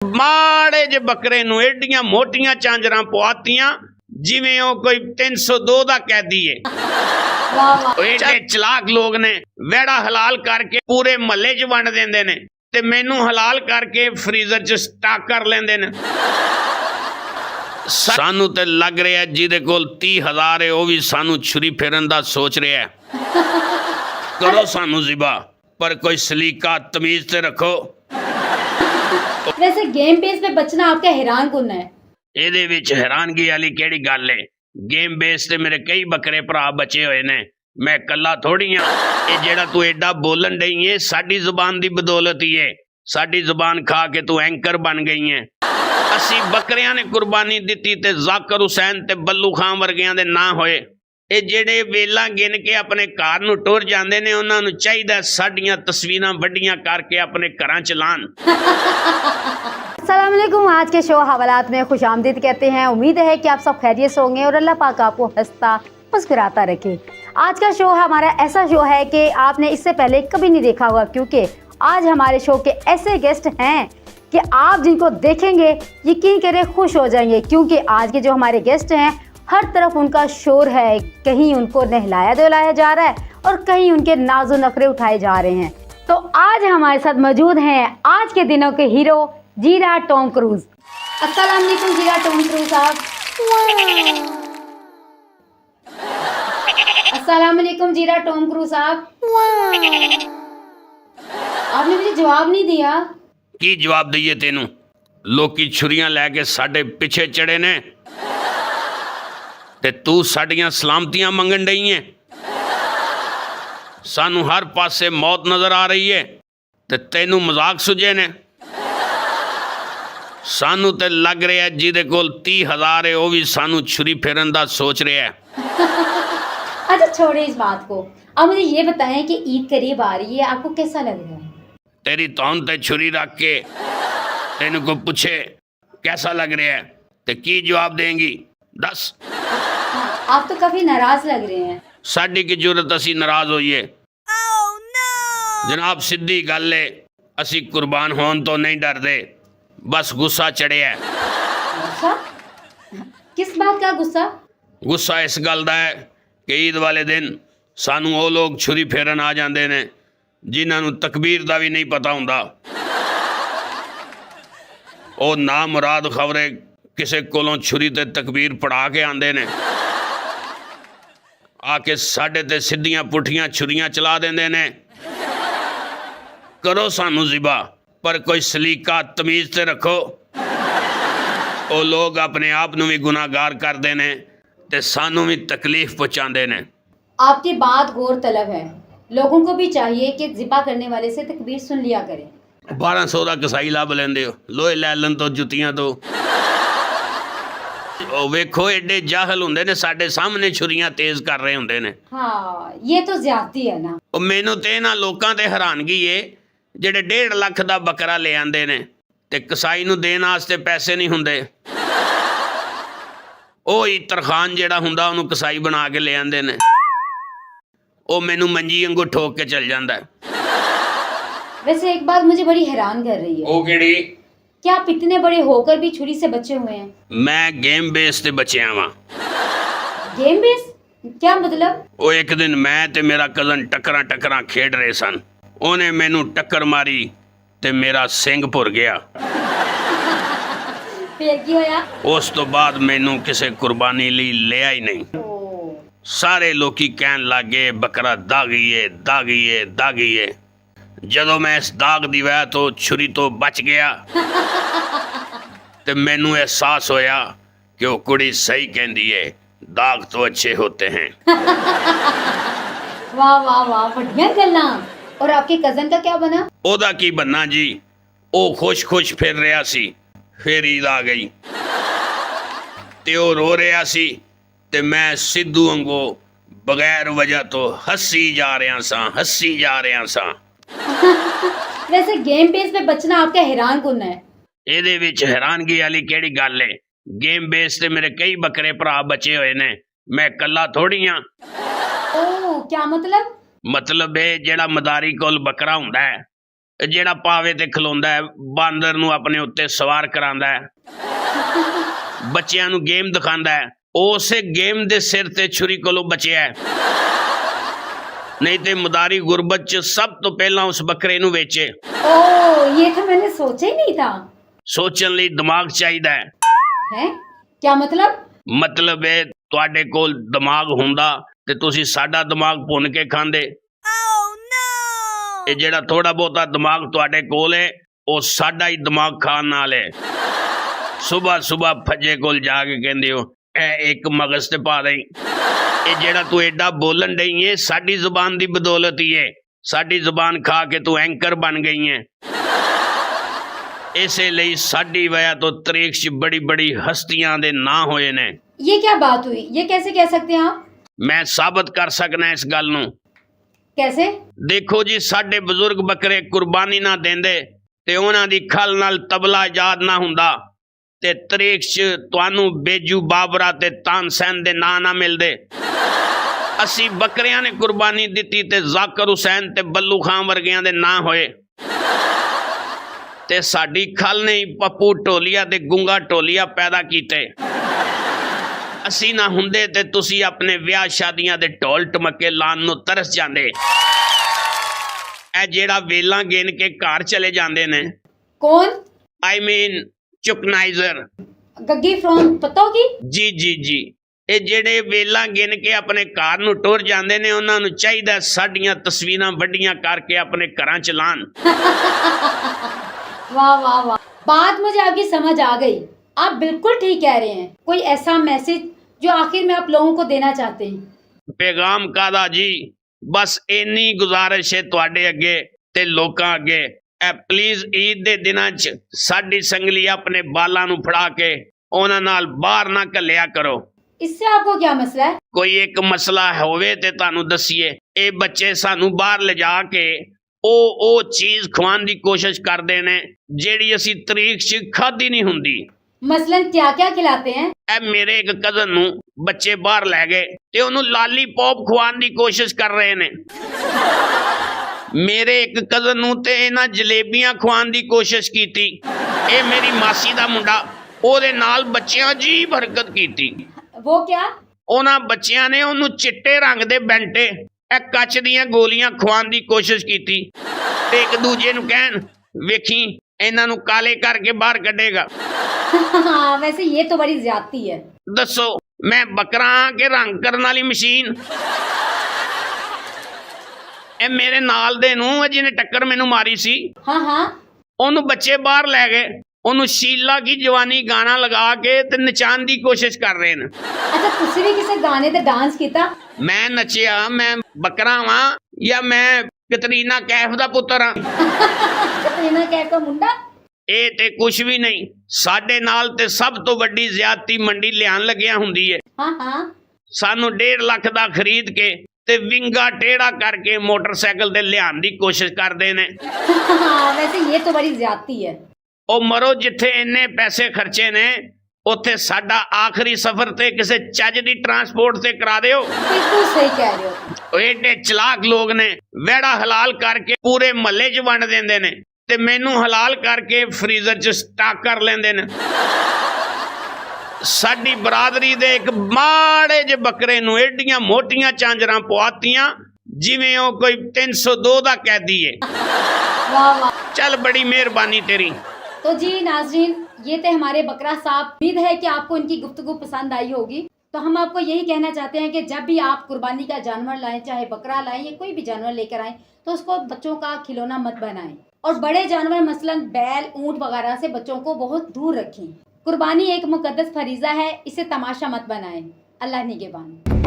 माड़े जे बकरे नूं एडियां मोटियां झांजरां पवातियां जिवें ओ कोई 302 दा कैदी है। एडे चलाक लोग ने वेड़ा हलाल करके पूरे महल्ले च वंड देंदे ने ते मैनू हलाल करके फ्रीजर च स्टॉक कर लेंदे ने। सानू ते लग रहा है जिहदे कोल 30,000 है वह भी सानू छुरी फेरन दा सोच रहा है। करो सानू जिबा पर कोई सलीका तमीज ते रखो। वैसे गेम बेस पे बचना आपका हैरान कुन है? ਇਹਦੇ ਵਿੱਚ ਹੈਰਾਨਗੀ ਵਾਲੀ ਕਿਹੜੀ ਗੱਲ ਏ। ਗੇਮ ਬੇਸ ਤੇ ਮੇਰੇ ਕਈ ਬੱਕਰੇ ਭਰਾ ਬਚੇ ਹੋਏ ਨੇ, ਮੈਂ ਇਕੱਲਾ ਥੋੜੀ ਆ। ਇਹ ਜਿਹੜਾ ਤੂੰ ਐਡਾ ਬੋਲਣ ਡਈ ਏ ਸਾਡੀ ਜ਼ੁਬਾਨ ਦੀ ਬਦੌਲਤ ਹੀ ਏ। ਸਾਡੀ ਜ਼ੁਬਾਨ ਖਾ ਕੇ ਤੂੰ ਐਂਕਰ ਬਣ ਗਈ ਏ। ਅਸੀਂ ਬੱਕਰਿਆਂ ਨੇ ਕੁਰਬਾਨੀ ਦਿੱਤੀ ਤੇ ਜ਼ਾਕਰ ਹੁਸੈਨ ਤੇ ਬੱਲੂ ਖਾਨ ਵਰਗਿਆਂ ਦੇ ਨਾਂ ਹੋਏ। ਇਹ ਜਿਹੜੇ ਵੇਲਾਂ ਗਿਣ ਕੇ ਆਪਣੇ ਘਰ ਨੂੰ ਟੁਰ ਜਾਂਦੇ ਨੇ ਉਹਨਾਂ ਨੂੰ ਚਾਹੀਦਾ ਸਾਡੀਆਂ ਤਸਵੀਰਾਂ ਵੱਡੀਆਂ करके अपने घरां च लान। अस्सलाम वालेकुम। आज के शो हवालात में खुश आमदीद कहते हैं। उम्मीद है कि आप सब खैरियत से होंगे और अल्लाह पाक आपको हंसता मुस्कुराता रखे। आज का शो हमारा ऐसा शो है कि आपने इससे पहले कभी नहीं देखा होगा, क्योंकि आज हमारे शो के ऐसे गेस्ट हैं कि आप जिनको देखेंगे यकीन करें खुश हो जाएंगे, क्योंकि आज के जो हमारे गेस्ट हैं हर तरफ उनका शोर है। कहीं उनको नहलाया धुलाया जा रहा है और कहीं उनके नाज़ो नखरे उठाए जा रहे हैं। तो आज हमारे साथ मौजूद हैं आज के दिनों के हीरो जीरा टॉम क्रूज। अस्सलाम वालेकुम जीरा टॉम क्रूज साहब। अस्सलाम वालेकुम जीरा टॉम क्रूज साहब। आपने मुझे जवाब नहीं दिया। की जवाब दईए तेनू? लोकी छुरियां लैके साडे पिछे चढ़े ने ते तू साडियां सलामतियां मंगन डई है। सानू हर पासे मौत नजर आ रही है ते तेनू मजाक सुझे ने। सानू ते लग रहा है जिहदे कोल 30,000 है वह भी सानू छुरी फेरन दा सोच रहा है। अच्छा छोड़े इस बात को, अब मुझे ये बताएं कि ईद करीब आ रही है, आपको कैसा लग रहा है? तेरी तौन ते छुरी रख के तेनू को पूछे कैसा लग रहा है ते की जवाब देंगी? दस। आप तो काफी नाराज लग रहे हैं। साडी की जरूरत असी नाराज होइए? जनाब सीधी गल है, असी कुर्बान होने तो नहीं डरते, बस गुस्सा चढ़िया है। गुस्सा? किस बात का गुस्सा? गुस्सा इस गल दा है कि ईद वाले दिन सानू वो लोग छुरी फेरन आ जाते ने जिन्हां नूं तकबीर दा भी नहीं पता हुंदा। ओ ना मुराद खबरे किसे कोलों छुरी ते तकबीर पढ़ा के आंदे ने, आके साडे ते सीधियां पुठियां छुरियां चला देंदे ने। करो सानू जिबा पर कोई सलीका तमीज ते रखो। वो लोग अपने आप नूं भी गुनाहगार करदे ने ते सानू भी तकलीफ पहुंचाते ने। आपकी बात गौर तलब है, लोगों को भी चाहिए कि जिबा करने वाले से तकबीर सुन लिया करें। 1200 का कसाई लभ लेंदे हो, लोहे लैलन तो जुतियां तो। ओ वेखो एडे जाहल हुंदे ने, साडे सामने छुरियां तेज कर रहे हुंदे ने। हाँ ये तो ज्यादती है ना। ओ मैनू ते इन्हां लोकां ते हैरानगी है ਜਿਹੜੇ 1.5 ਲੱਖ ਦਾ ਬੱਕਰਾ ले आंदे ने ते कसाई नूं देण वास्ते पैसे नहीं हुंदे। ਉਹ ਹੀ ਤਰਖਾਨ ਜਿਹੜਾ ਹੁੰਦਾ ਉਹਨੂੰ ਕਸਾਈ ਬਣਾ ਕੇ ਲੈ ਆਂਦੇ ਨੇ। ਉਹ ਮੈਨੂੰ ਮੰਜੀ ਵਾਂਗੂ ਠੋਕ ਕੇ ਚਲ ਜਾਂਦਾ ਹੈ। वैसे एक बात मुझे बड़ी हैरान कर रही है। ਉਹ ਕਿਹੜੀ? क्या आप इतने बड़े होकर भी छुरी से बचे हुए हैं? ਮੈਂ ਗੇਮ ਬੇਸ ਤੇ ਬਚਿਆ ਵਾਂ। Game base? क्या मतलब? ਉਹ ਇੱਕ ਦਿਨ ਮੈਂ ਤੇ ਮੇਰਾ ਕਜ਼ਨ ਟੱਕਰਾਂ ਖੇਡ ਰਹੇ ਸਨ। ਉਹਨੇ ਮੈਨੂੰ ਟੱਕਰ ਮਾਰੀ ਤੇ ਮੇਰਾ ਸਿੰਘ ਭੁਰ ਗਿਆ। फिर की होया? ਉਸ ਤੋਂ ਬਾਅਦ ਮੈਨੂੰ ਕਿਸੇ ਕੁਰਬਾਨੀ ਲਈ ਲਿਆ ਹੀ ਨਹੀਂ। ਸਾਰੇ ਲੋਕੀ ਕਹਿਣ ਲੱਗੇ ਬੱਕਰਾ ਦਾਗੀ ਏ। ਜਦੋਂ ਮੈਂ ਇਸ ਦਾਗ ਦੀ ਵਜ੍ਹਾ ਤੋਂ ਛੁਰੀ ਤੋਂ ਬਚ ਗਿਆ ਤੇ ਮੈਨੂੰ ਅਹਿਸਾਸ ਹੋਇਆ ਕਿ ਉਹ ਕੁੜੀ ਸਹੀ ਕਹਿੰਦੀ ਏ, दाग तो अच्छे होते हैं। वाह वाह वाह, बढ़िया गल्ला। और आपके कजन का क्या बना? ओदा की बनना जी, ओ खुश फिर रहा सी, फिर ईद आ गई ते ओ रो रहा सी ते मैं सिद्धू वांगू बगैर वजह तो हसी जा रहा सा। वैसे गेम बेस पे बचना आपका हैरान कुन है? ਇਹਦੇ ਵਿੱਚ ਹੈਰਾਨਗੀ ਵਾਲੀ ਕਿਹੜੀ ਗੱਲ ਏ। गेम बेस ते मेरे कई बकरे भरा बचे हुए ने, मैं कल्ला थोड़ी हाँ। ओह क्या मतलब? मतलब है जेड़ा मदारी कोल बकरा हुंदा है ਜਿਹੜਾ ਪਾਵੇ ਤੇ ਖਲੋਂਦਾ ਹੈ, ਬਾਂਦਰ ਨੂੰ ਆਪਣੇ ਉੱਤੇ ਸਵਾਰ ਕਰਾਂਦਾ ਹੈ, ਬੱਚਿਆਂ ਨੂੰ ਗੇਮ ਦਿਖਾਉਂਦਾ ਹੈ, ਉਸੇ ਗੇਮ ਦੇ ਸਿਰ ਤੇ ਛੁਰੀ ਕੋਲੋਂ ਬਚਿਆ ਹੈ। ਨਹੀਂ ਤੇ ਮਦਾਰੀ ਗੁਰਬਤ ਚ ਸਭ ਤੋਂ ਪਹਿਲਾਂ ਉਸ ਬੱਕਰੇ ਨੂੰ ਵੇਚੇ। ओह, ये तो मैंने सोचा ही नहीं था। ਸੋਚਣ ਲਈ ਦਿਮਾਗ ਚਾਹੀਦਾ ਹੈ। हैं? क्या मतलब? ਮਤਲਬ ਇਹ ਤੁਹਾਡੇ ਕੋਲ ਦਿਮਾਗ ਹੁੰਦਾ ਤੇ ਤੁਸੀਂ ਸਾਡਾ ਦਿਮਾਗ ਭੁੰਨ ਕੇ ਖਾਂਦੇ। ਇਹ ਜਿਹੜਾ ਥੋੜਾ ਬਹੁਤਾ ਦਿਮਾਗ ਤੁਹਾਡੇ ਕੋਲ ਹੈ ਉਹ ਸਾਡਾ ਹੀ ਦਿਮਾਗ ਖਾਣ ਨਾਲ ਹੈ। ਸਵੇਰ ਸਵੇਰ ਫੱਜੇ ਕੋਲ ਜਾ ਕੇ ਕਹਿੰਦੇ ਹੋ ਇਹ ਇੱਕ ਮਗਜ਼ ਤੇ ਪਾ ਦੇਈ। ਇਹ ਜਿਹੜਾ ਤੂੰ ਐਡਾ ਬੋਲਣ ਡਈ ਏ ਸਾਡੀ ਜ਼ੁਬਾਨ ਦੀ ਬਦੌਲਤ ਹੀ ਏ। ਸਾਡੀ ਜ਼ੁਬਾਨ ਖਾ ਕੇ ਤੂੰ ਐਂਕਰ ਬਣ ਗਈ ਹੈ। ਇਸੇ ਲਈ ਸਾਡੀ ਵਜ੍ਹਾ ਤੋਂ ਤਰੀਕ 'ਚ ਬੜੀ ਬੜੀ ਹਸਤੀਆਂ ਦੇ ਨਾਂ ਹੋਏ ਨੇ। ये क्या बात हुई? ये कैसे कह सकते हैं आप? ਮੈਂ ਸਾਬਤ ਕਰ ਸਕਣਾ ਇਸ ਗੱਲ ਨੂੰ। कैसे? ਦੇਖੋ ਜੀ, ਸਾਡੇ ਬਜ਼ੁਰਗ ਬੱਕਰੇ ਕੁਰਬਾਨੀ ਨਾ ਦਿੰਦੇ ਤੇ ਉਹਨਾਂ ਦੀ ਖਲ ਨਾਲ ਤਬਲਾ ਯਾਦ ਨਾ ਹੁੰਦਾ ਤੇ ਤਰੀਕ 'ਚ ਤੁਹਾਨੂੰ ਬੇਜੂ ਬਾਬਰਾ ਤੇ ਤਾਨਸੈਨ ਦੇ ਨਾਂ ਨਾ ਮਿਲਦੇ। ਅਸੀਂ ਬੱਕਰਿਆਂ ਨੇ ਕੁਰਬਾਨੀ ਦਿੱਤੀ ਤੇ ਜ਼ਾਕਰ ਹੁਸੈਨ ਤੇ ਬੱਲੂ ਖਾਨ ਵਰਗਿਆਂ ਦੇ ਨਾਂ ਹੋਏ ਤੇ ਸਾਡੀ ਖਲ ਨੇ ਪੱਪੂ ਢੋਲੀਆ ਤੇ ਗੁੰਗਾ ਢੋਲੀਆ ਪੈਦਾ ਕੀਤੇ। ਅਸੀਂ ਨਾ ਹੁੰਦੇ ਤੇ ਤੁਸੀਂ ਆਪਣੇ ਵਿਆਹ ਸ਼ਾਦੀਆਂ ਦੇ ਢੋਲ ਟਮਕੇ ਲਾਉਣ ਨੂੰ ਤਰਸ ਜਾਂਦੇ। ਇਹ ਜਿਹੜਾ ਵੇਲਾਂ ਗਿਣ ਕੇ ਘਰ ਚਲੇ ਜਾਂਦੇ ਨੇ, कौन? ਆਈ ਮੀਨ ਚੁਕਨਾਈਜ਼ਰ। गग्गी फ्रॉम पता होगी? ਜੀ ਜੀ ਜੀ, ਇਹ ਜਿਹੜੇ ਵੇਲਾਂ ਗਿਣ ਕੇ ਆਪਣੇ ਘਰ ਨੂੰ ਟੁਰ ਜਾਂਦੇ ਨੇ ਉਹਨਾਂ ਨੂੰ ਚਾਹੀਦਾ ਸਾਡੀਆਂ ਤਸਵੀਰਾਂ ਵੱਡੀਆਂ ਕਰਕੇ ਆਪਣੇ ਘਰਾਂ ਚ ਲਾਣ। वाह वाह वाह, बात मुझे आपकी समझ आ गई। आप बिल्कुल ठीक कह रहे हैं। कोई ऐसा मैसेज जो आखिर में आप लोगों को देना चाहते हैं? ਪੈਗਾਮ ਕਾਦਾ ਜੀ, ਬਸ ਇੰਨੀ ਗੁਜ਼ਾਰਿਸ਼ ਹੈ ਤੁਹਾਡੇ ਅੱਗੇ ਤੇ ਲੋਕਾਂ ਅੱਗੇ, ਇਹ ਪਲੀਜ਼ ਈਦ ਦੇ ਦਿਨਾਂ 'ਚ ਸਾਡੀ ਸੰਗਲੀ ਆਪਣੇ ਬਾਲਾਂ ਨੂੰ ਫੜਾ ਕੇ ਉਹਨਾਂ ਨਾਲ ਬਾਹਰ ਨਾ ਘੱਲਿਆ ਕਰੋ। इससे आपको क्या मसला है? ਕੋਈ ਇੱਕ ਮਸਲਾ ਹੋਵੇ ਤੇ ਤੁਹਾਨੂੰ ਦੱਸੀਏ। ਇਹ ਬੱਚੇ ਸਾਨੂੰ ਬਾਹਰ ਲਿਜਾ ਕੇ ਉਹ ਚੀਜ਼ ਖਵਾਉਣ ਦੀ ਕੋਸ਼ਿਸ਼ ਕਰਦੇ ਨੇ ਜਿਹੜੀ ਅਸੀਂ ਤਰੀਕ 'ਚ ਖਾਧੀ ਨਹੀਂ ਹੁੰਦੀ। मसलन क्या क्या खिलाते हैं? ਇਹ ਮੇਰੇ ਇੱਕ ਕਜ਼ਨ ਨੂੰ ਬੱਚੇ ਬਾਹਰ ਲੈ ਗਏ ਤੇ ਉਹਨੂੰ ਲਾਲੀਪੌਪ ਖਵਾਉਣ ਦੀ ਕੋਸ਼ਿਸ਼ ਕਰ ਰਹੇ ਨੇ। ਮੇਰੇ ਇੱਕ ਕਜ਼ਨ ਨੂੰ ਤੇ ਇਹਨਾਂ ਜਲੇਬੀਆਂ ਖਵਾਉਣ ਦੀ ਕੋਸ਼ਿਸ਼ ਕੀਤੀ। ਇਹ ਮੇਰੀ ਮਾਸੀ ਦਾ ਮੁੰਡਾ, ਉਹਦੇ ਨਾਲ ਬੱਚਿਆਂ ਅਜੀਬ ਹਰਕਤ ਕੀਤੀ। वो क्या? ਉਹਨਾਂ ਬੱਚਿਆਂ ਨੇ ਉਹਨੂੰ ਚਿੱਟੇ ਰੰਗ ਦੇ ਬੈਂਟੇ ਇਹ ਕੱਚ ਦੀਆਂ ਗੋਲੀਆਂ ਖਵਾਉਣ ਦੀ ਕੋਸ਼ਿਸ਼ ਕੀਤੀ ਤੇ ਇੱਕ ਦੂਜੇ ਨੂੰ ਕਹਿਣ ਵੇਖੀ ਇਹਨਾਂ ਨੂੰ ਕਾਲੇ ਕਰਕੇ ਬਾਹਰ ਕੱਢੇਗਾ। हाँ, वैसे ये तो बड़ी ज्यादती है। ਦੱਸੋ ਮੈਂ ਬੱਕਰਾ ਕਿ ਰੰਗ ਕਰਨ ਵਾਲੀ ਮਸ਼ੀਨ? ਇਹ ਮੇਰੇ ਨਾਲ ਦੇ ਨੂੰ ਜਿਹਨੇ ਟੱਕਰ ਮੈਨੂੰ ਮਾਰੀ ਸੀ, हाँ हाँ, ਉਹਨੂੰ ਬੱਚੇ ਬਾਹਰ ਲੈ ਗਏ। ਉਹਨੂੰ ਸ਼ੀਲਾ ਕੀ ਜਵਾਨੀ ਗਾਣਾ ਲਗਾ ਕੇ ਤੇ ਨਚਾਉਣ ਦੀ ਕੋਸ਼ਿਸ਼ ਕਰ ਰਹੇ ਨੇ। अच्छा तुसी भी किसी गाने ते डांस किया? ਮੈਂ ਨੱਚਿਆ? ਮੈਂ ਬੱਕਰਾ ਵਾਂ ਜਾਂ ਮੈਂ ਕਤਰੀਨਾ ਕੈਫ ਦਾ ਪੁੱਤਰ ਹਾਂ? कतरीना कैफ का मुंडा? ਇਹ ਤੇ ਕੁਝ ਵੀ ਨਹੀਂ। ਸਾਡੇ ਨਾਲ ਤੇ ਸਭ ਤੋਂ ਵੱਡੀ ਜ਼ਿਆਦਤੀ ਮੰਡੀ ਲਿਆਣ ਲੱਗਿਆ ਹੁੰਦੀ ਹੈ। हाँ हाँ, ਸਾਨੂੰ 1.5 ਲੱਖ ਦਾ ਖਰੀਦ ਕੇ ਤੇ ਵਿੰਗਾ ਟੇੜਾ ਕਰਕੇ ਮੋਟਰਸਾਈਕਲ ਤੇ ਲਿਆਉਣ ਦੀ ਕੋਸ਼ਿਸ਼ ਕਰਦੇ ਨੇ। हाँ, वैसे ये तो बड़ी ज्यादती है। ਉਹ ਮਰੋ, ਜਿੱਥੇ ਇੰਨੇ ਪੈਸੇ ਖਰਚੇ ਨੇ ਉੱਥੇ ਸਾਡਾ ਆਖਰੀ ਸਫ਼ਰ ਤੇ ਕਿਸੇ ਚੱਜ ਦੀ ਟਰਾਂਸਪੋਰਟ ਤੇ ਕਰਾ ਦਿਓ। बिल्कुल सही कह रहे हो। ਉਹ ਏਡੇ ਚਲਾਕ ਲੋਕ ਨੇ, ਵਿਹੜਾ ਹਲਾਲ ਕਰਕੇ ਪੂਰੇ ਮਹੱਲੇ 'ਚ ਵੰਡ ਦਿੰਦੇ ਨੇ ਤੇ ਮੈਨੂੰ ਹਲਾਲ ਕਰਕੇ ਫਰੀਜ਼ਰ 'ਚ ਸਟਾਕ ਕਰ ਲੈਂਦੇ ਨੇ। ਸਾਡੀ ਬਰਾਦਰੀ ਦੇ ਇੱਕ ਮਾੜੇ ਜਿਹੇ ਬੱਕਰੇ ਨੂੰ ਏਡੀਆਂ ਮੋਟੀਆਂ ਚਾਂਜਰਾਂ ਪਵਾਤੀਆਂ ਜਿਵੇਂ ਉਹ ਕੋਈ 302 ਦਾ ਕੈਦੀ ਏ। वाह वाह। ਚੱਲ, ਬੜੀ ਮਿਹਰਬਾਨੀ ਤੇਰੀ। तो जी नाजरीन, ये थे हमारे बकरा साहब। उम्मीद है कि आपको इनकी गुफ्तगू पसंद आई होगी। तो हम आपको यही कहना चाहते हैं कि जब भी आप कुर्बानी का जानवर लाएं, चाहे बकरा लाएं या कोई भी जानवर लेकर आएं, तो उसको बच्चों का खिलौना मत बनाएं और बड़े जानवर मसलन बैल, ऊंट वगैरह से बच्चों को बहुत दूर रखें। कुर्बानी एक मुकद्दस फरीज़ा है, इसे तमाशा मत बनाएं। अल्लाह निगहबान।